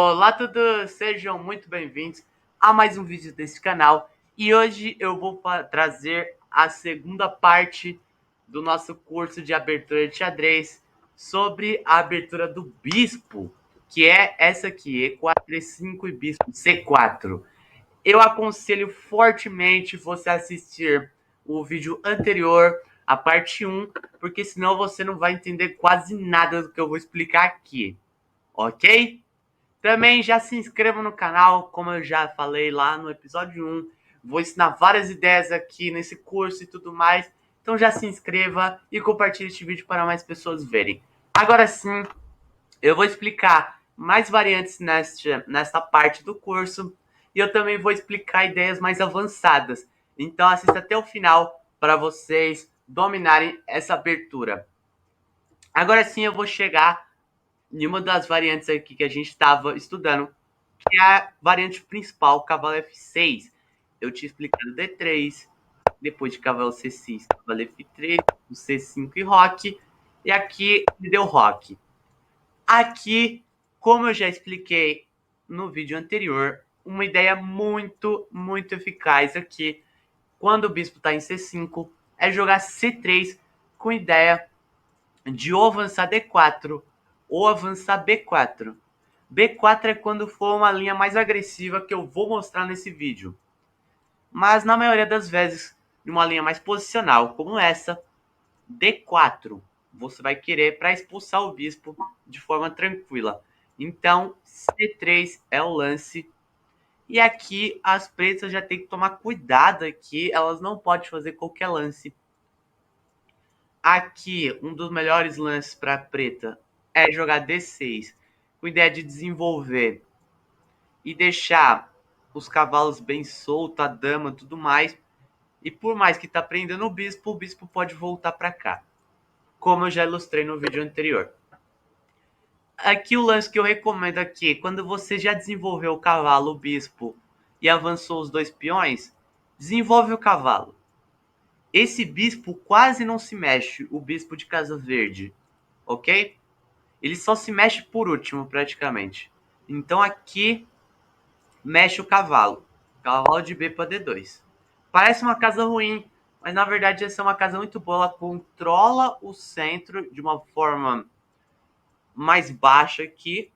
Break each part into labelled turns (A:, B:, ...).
A: Olá a todos, sejam muito bem-vindos a mais um vídeo desse canal. E hoje eu vou trazer a segunda parte do nosso curso de abertura de xadrez sobre a abertura do bispo, que é essa aqui, E4, E5 e bispo C4. Eu aconselho fortemente você assistir o vídeo anterior, a parte 1, porque senão você não vai entender quase nada do que eu vou explicar aqui, ok? Também já se inscreva no canal, como eu já falei lá no episódio 1. Vou ensinar várias ideias aqui nesse curso e tudo mais. Então já se inscreva e compartilhe este vídeo para mais pessoas verem. Agora sim, eu vou explicar mais variantes nesta parte do curso. E eu também vou explicar ideias mais avançadas. Então assista até o final para vocês dominarem essa abertura. Agora sim eu vou chegar em uma das variantes aqui que a gente estava estudando, que é a variante principal, cavalo F6. Eu tinha explicado D3, depois de cavalo C6, cavalo F3, o C5 e roque, e aqui me deu roque. Aqui, como eu já expliquei no vídeo anterior, uma ideia muito eficaz aqui, quando o bispo está em C5, é jogar C3 com ideia de ou avançar D4 ou avançar B4. B4 é quando for uma linha mais agressiva que eu vou mostrar nesse vídeo. Mas na maioria das vezes, em uma linha mais posicional, como essa, D4, você vai querer para expulsar o bispo de forma tranquila. Então, C3 é o lance. E aqui as pretas já tem que tomar cuidado aqui, elas não podem fazer qualquer lance. Aqui, um dos melhores lances para preta é jogar D6, com ideia de desenvolver e deixar os cavalos bem soltos, a dama, tudo mais. E por mais que tá prendendo o bispo pode voltar para cá, como eu já ilustrei no vídeo anterior. Aqui o lance que eu recomendo aqui, quando você já desenvolveu o cavalo, o bispo, e avançou os dois peões, desenvolve o cavalo. Esse bispo quase não se mexe, o bispo de Casa Verde, ok? Ele só se mexe por último, praticamente. Então aqui mexe o cavalo. Cavalo de B para D2. Parece uma casa ruim, mas na verdade essa é uma casa muito boa. Ela controla o centro de uma forma mais baixa aqui.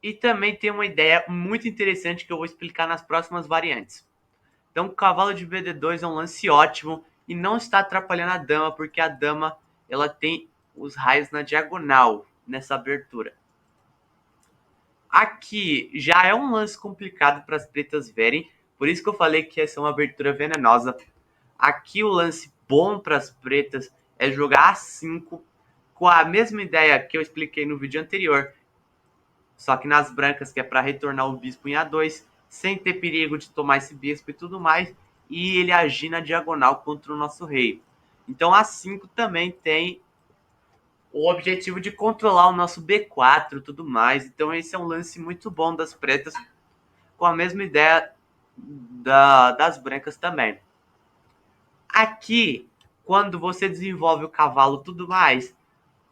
A: E também tem uma ideia muito interessante que eu vou explicar nas próximas variantes. Então o cavalo de BD2 é um lance ótimo e não está atrapalhando a dama, porque a dama ela tem os raios na diagonal nessa abertura. Aqui já é um lance complicado para as pretas verem, por isso que eu falei que essa é uma abertura venenosa. Aqui o lance bom para as pretas é jogar A5 com a mesma ideia que eu expliquei no vídeo anterior, só que nas brancas, que é para retornar o bispo em A2, sem ter perigo de tomar esse bispo e tudo mais, e ele agir na diagonal contra o nosso rei. Então A5 também tem o objetivo de controlar o nosso B4 e tudo mais. Então esse é um lance muito bom das pretas, com a mesma ideia das brancas também. Aqui, quando você desenvolve o cavalo e tudo mais,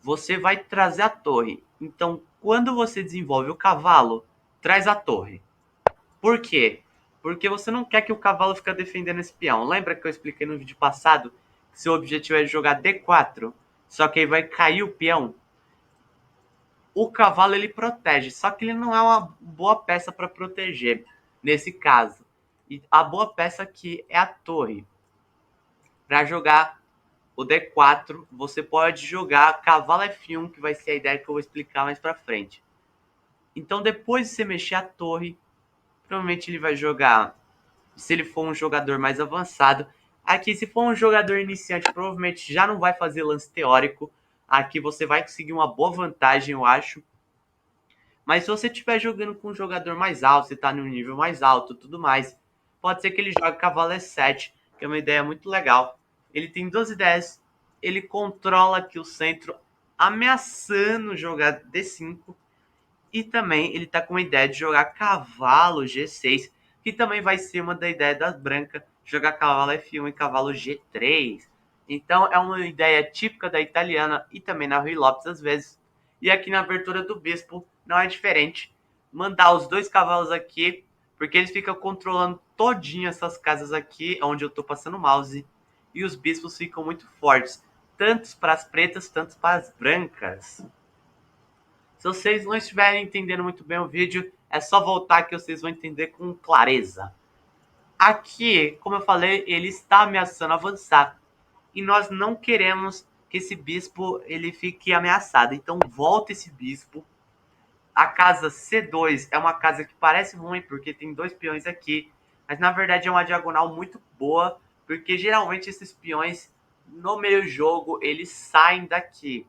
A: você vai trazer a torre. Então, quando você desenvolve o cavalo, traz a torre. Por quê? Porque você não quer que o cavalo fique defendendo esse peão. Lembra que eu expliquei no vídeo passado que seu objetivo é jogar D4, só que aí vai cair o peão? O cavalo ele protege, só que ele não é uma boa peça para proteger nesse caso. E a boa peça aqui é a torre. Para jogar o D4, você pode jogar cavalo F1, que vai ser a ideia que eu vou explicar mais para frente. Então, depois de você mexer a torre, provavelmente ele vai jogar, se ele for um jogador mais avançado. Aqui, se for um jogador iniciante, provavelmente já não vai fazer lance teórico. Aqui você vai conseguir uma boa vantagem, eu acho. Mas se você estiver jogando com um jogador mais alto, você está num nível mais alto, tudo mais, pode ser que ele jogue cavalo E7, que é uma ideia muito legal. Ele tem duas ideias. Ele controla aqui o centro, ameaçando jogar D5. E também ele está com a ideia de jogar cavalo G6, que também vai ser uma da ideia das brancas, jogar cavalo F1 e cavalo G3. Então é uma ideia típica da italiana e também na Rui Lopes às vezes. E aqui na abertura do bispo não é diferente. mandar os 2 cavalos aqui, porque eles ficam controlando todinho essas casas aqui, onde eu tô passando o mouse, e os bispos ficam muito fortes, tanto para as pretas, tanto para as brancas. Se vocês não estiverem entendendo muito bem o vídeo, é só voltar que vocês vão entender com clareza. Aqui, como eu falei, ele está ameaçando avançar, e nós não queremos que esse bispo ele fique ameaçado. Então volta esse bispo. A casa C2 é uma casa que parece ruim, porque tem 2 peões aqui, mas na verdade é uma diagonal muito boa, porque geralmente esses peões no meio jogo eles saem daqui.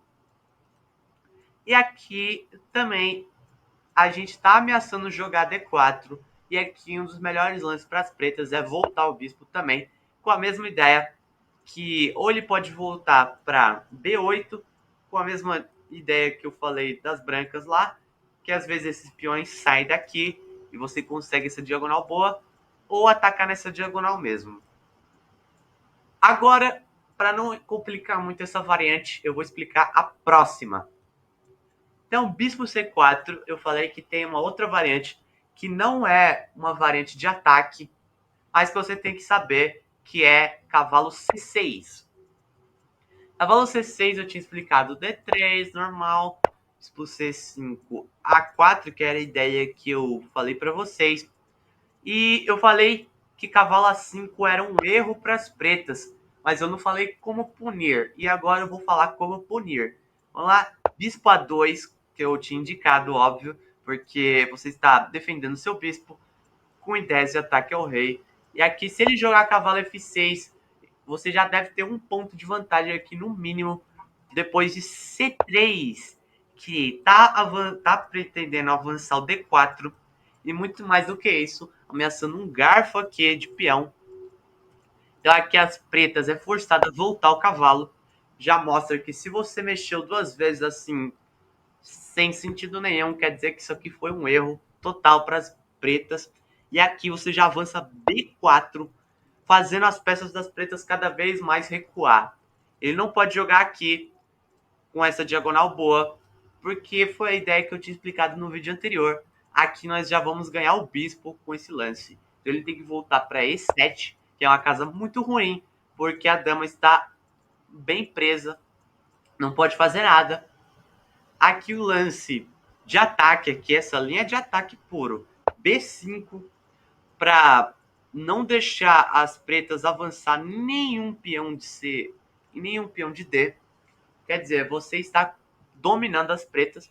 A: E aqui também a gente está ameaçando jogar D4, e aqui um dos melhores lances para as pretas é voltar o bispo também, com a mesma ideia, que ou ele pode voltar para B8, com a mesma ideia que eu falei das brancas lá, que às vezes esses peões saem daqui e você consegue essa diagonal boa, ou atacar nessa diagonal mesmo. Agora, para não complicar muito essa variante, eu vou explicar a próxima. Então, bispo C4, eu falei que tem uma outra variante que não é uma variante de ataque, mas que você tem que saber, que é cavalo C6. Cavalo C6 eu tinha explicado D3, normal, bispo C5, A4, que era a ideia que eu falei para vocês. E eu falei que cavalo A5 era um erro para as pretas, mas eu não falei como punir. E agora eu vou falar como punir. Vamos lá, bispo A2, que eu tinha indicado, óbvio, porque você está defendendo seu bispo com ideias de ataque ao rei. E aqui, se ele jogar cavalo F6, você já deve ter um ponto de vantagem aqui no mínimo, depois de C3, que tá pretendendo avançar o D4, e muito mais do que isso, ameaçando um garfo aqui de peão. Então aqui as pretas é forçada a voltar o cavalo, já mostra que se você mexeu 2 vezes assim, sem sentido nenhum, quer dizer que isso aqui foi um erro total para as pretas. E aqui você já avança B4, fazendo as peças das pretas cada vez mais recuar. Ele não pode jogar aqui com essa diagonal boa, porque foi a ideia que eu tinha explicado no vídeo anterior. Aqui nós já vamos ganhar o bispo com esse lance. Então ele tem que voltar para E7, que é uma casa muito ruim, porque a dama está bem presa, não pode fazer nada. Aqui o lance de ataque, aqui essa linha de ataque puro, B5, para não deixar as pretas avançar nenhum peão de C e nenhum peão de D. Quer dizer, você está dominando as pretas.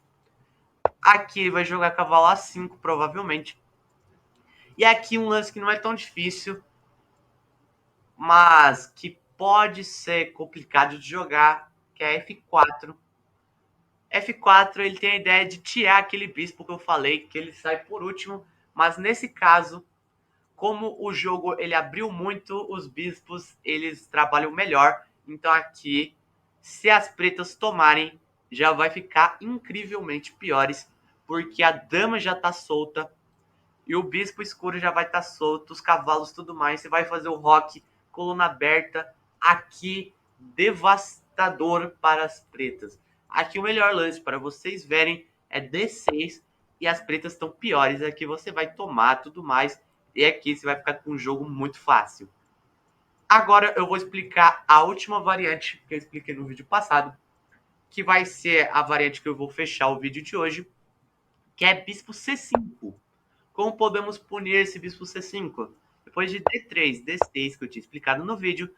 A: Aqui vai jogar cavalo A5, provavelmente. E aqui um lance que não é tão difícil, mas que pode ser complicado de jogar, que é F4. F4 ele tem a ideia de tirar aquele bispo que eu falei, que ele sai por último, mas nesse caso, como o jogo ele abriu muito, os bispos eles trabalham melhor. Então aqui, se as pretas tomarem, já vai ficar incrivelmente piores, porque a dama já tá solta e o bispo escuro já vai estar solto, os cavalos tudo mais. Você vai fazer o rock, coluna aberta, aqui devastador para as pretas. Aqui o melhor lance para vocês verem é D6 e as pretas estão piores. Aqui você vai tomar tudo mais e aqui você vai ficar com um jogo muito fácil. Agora eu vou explicar a última variante que eu expliquei no vídeo passado, que vai ser a variante que eu vou fechar o vídeo de hoje, que é bispo C5. Como podemos punir esse bispo C5? Depois de D3, D6 que eu tinha explicado no vídeo,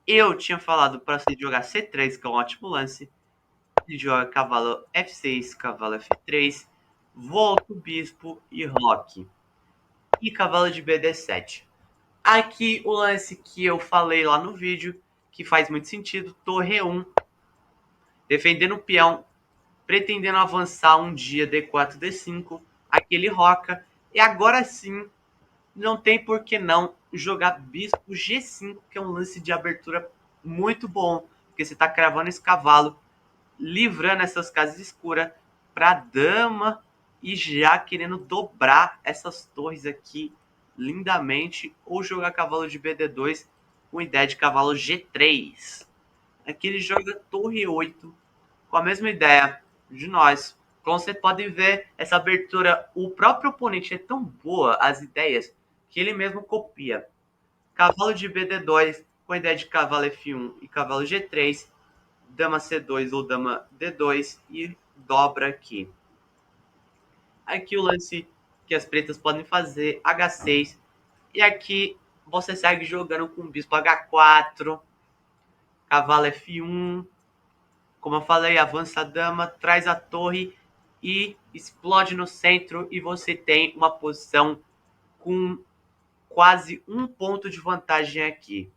A: eu tinha falado para você jogar C3, que é um ótimo lance. Ele joga cavalo F6, cavalo F3, volta o bispo e roque. E cavalo de BD7. Aqui o lance que eu falei lá no vídeo, que faz muito sentido, torre 1, defendendo o peão, pretendendo avançar um dia D4, D5, aquele roca, e agora sim, não tem por que não jogar bispo G5, que é um lance de abertura muito bom, porque você está cravando esse cavalo, livrando essas casas escuras para dama e já querendo dobrar essas torres aqui lindamente, ou jogar cavalo de BD2 com ideia de cavalo G3. Aqui ele joga torre 8 com a mesma ideia de nós Como vocês podem ver, essa abertura, o próprio oponente é tão boa, as ideias, que ele mesmo copia. Cavalo de BD2, com a ideia de cavalo F1 e cavalo G3, dama C2 ou dama D2 e dobra aqui. Aqui o lance que as pretas podem fazer, H6, e aqui você segue jogando com o bispo H4, cavalo F1, como eu falei, avança a dama, traz a torre e explode no centro e você tem uma posição com quase um ponto de vantagem aqui.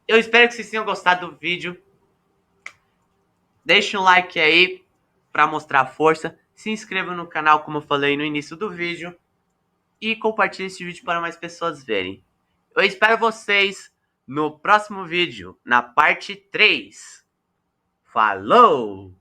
A: Eu espero que vocês tenham gostado do vídeo. Deixe um like aí para mostrar força. Se inscreva no canal, como eu falei no início do vídeo. E compartilhe esse vídeo para mais pessoas verem. Eu espero vocês no próximo vídeo, na parte 3. Falou!